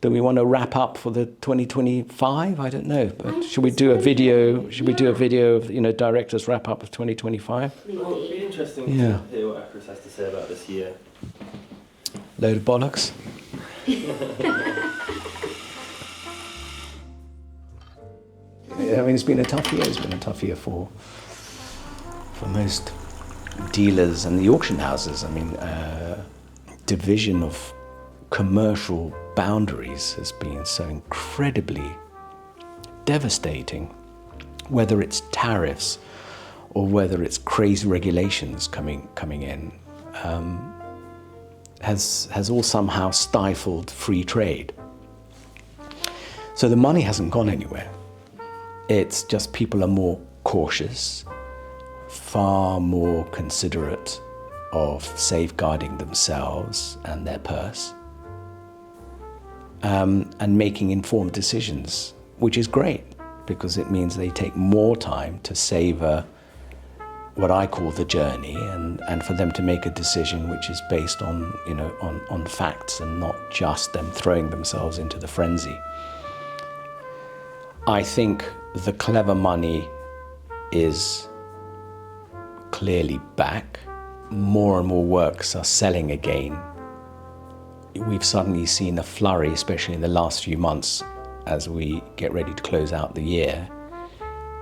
Do we want to wrap up for the 2025? I don't know, but should we do a video? Should we do a video of directors wrap up of 2025? Well, it'd be interesting to hear what Acoris has to say about this year. Load of bollocks. I mean, it's been a tough year. It's been a tough year for most dealers and the auction houses. I mean, division of commercial boundaries has been so incredibly devastating, whether it's tariffs or whether it's crazy regulations coming in, has all somehow stifled free trade. So the money hasn't gone anywhere. It's just people are more cautious, far more considerate of safeguarding themselves and their purse, and making informed decisions, which is great because it means they take more time to savor what I call the journey, and for them to make a decision which is based on on facts and not just them throwing themselves into the frenzy. I think the clever money is clearly back. More and more works are selling again. We've suddenly seen a flurry, especially in the last few months as we get ready to close out the year,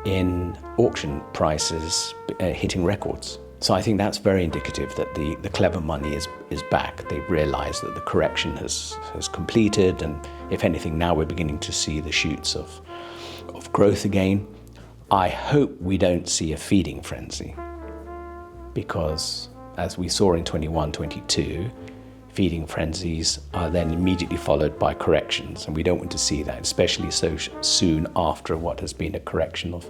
in auction prices hitting records. So I think that's very indicative that the clever money is back. They've realized that the correction has completed, and if anything, now we're beginning to see the shoots of growth again. I hope we don't see a feeding frenzy, because as we saw in 21, 22, feeding frenzies are then immediately followed by corrections, and we don't want to see that, especially so soon after what has been a correction of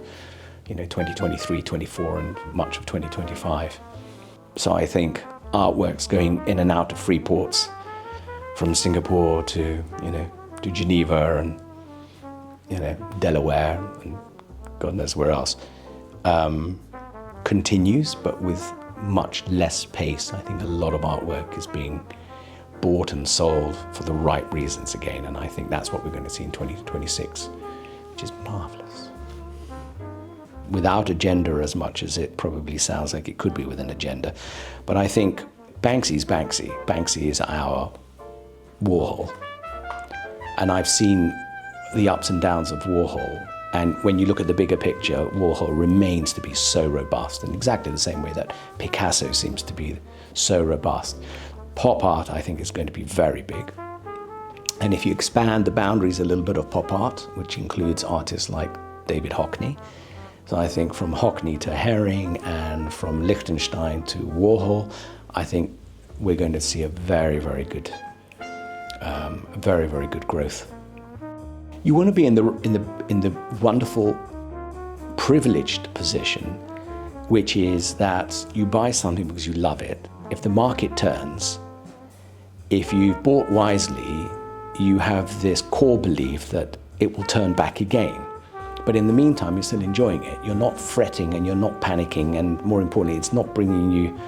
2023, 24 and much of 2025. So I think artworks going in and out of free ports, from Singapore to Geneva and Delaware and God knows where else, continues, but with much less pace. I think a lot of artwork is being bought and sold for the right reasons again, and I think that's what we're going to see in 2026, which is marvelous. Without agenda, as much as it probably sounds like it could be with an agenda, but I think Banksy's Banksy. Banksy is our Warhol, and I've seen the ups and downs of Warhol. And when you look at the bigger picture, Warhol remains to be so robust, in exactly the same way that Picasso seems to be so robust. Pop art, I think, is going to be very big. And if you expand the boundaries a little bit of pop art, which includes artists like David Hockney, so I think from Hockney to Herring and from Liechtenstein to Warhol, I think we're going to see a very, very good growth. You want to be in the wonderful, privileged position, which is that you buy something because you love it. If the market turns, if you've bought wisely, you have this core belief that it will turn back again. But in the meantime, you're still enjoying it. You're not fretting and you're not panicking, and more importantly, it's not bringing you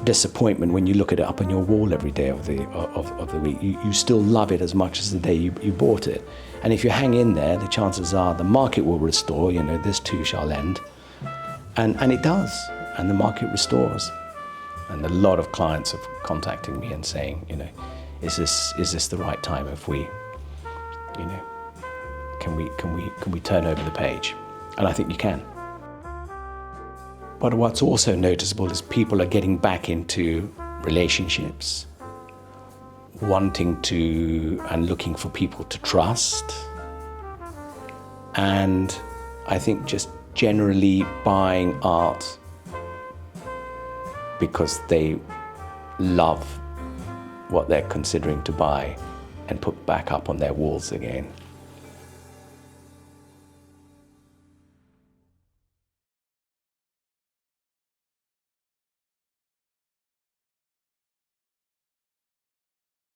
disappointment when you look at it up on your wall every day of the week. You still love it as much as the day you bought it. And if you hang in there, the chances are the market will restore, this too shall end. And it does, and the market restores. And a lot of clients are contacting me and saying, is this the right time if we, can we turn over the page? And I think you can. But what's also noticeable is people are getting back into relationships, wanting to and looking for people to trust. And I think just generally buying art because they love what they're considering to buy and put back up on their walls again.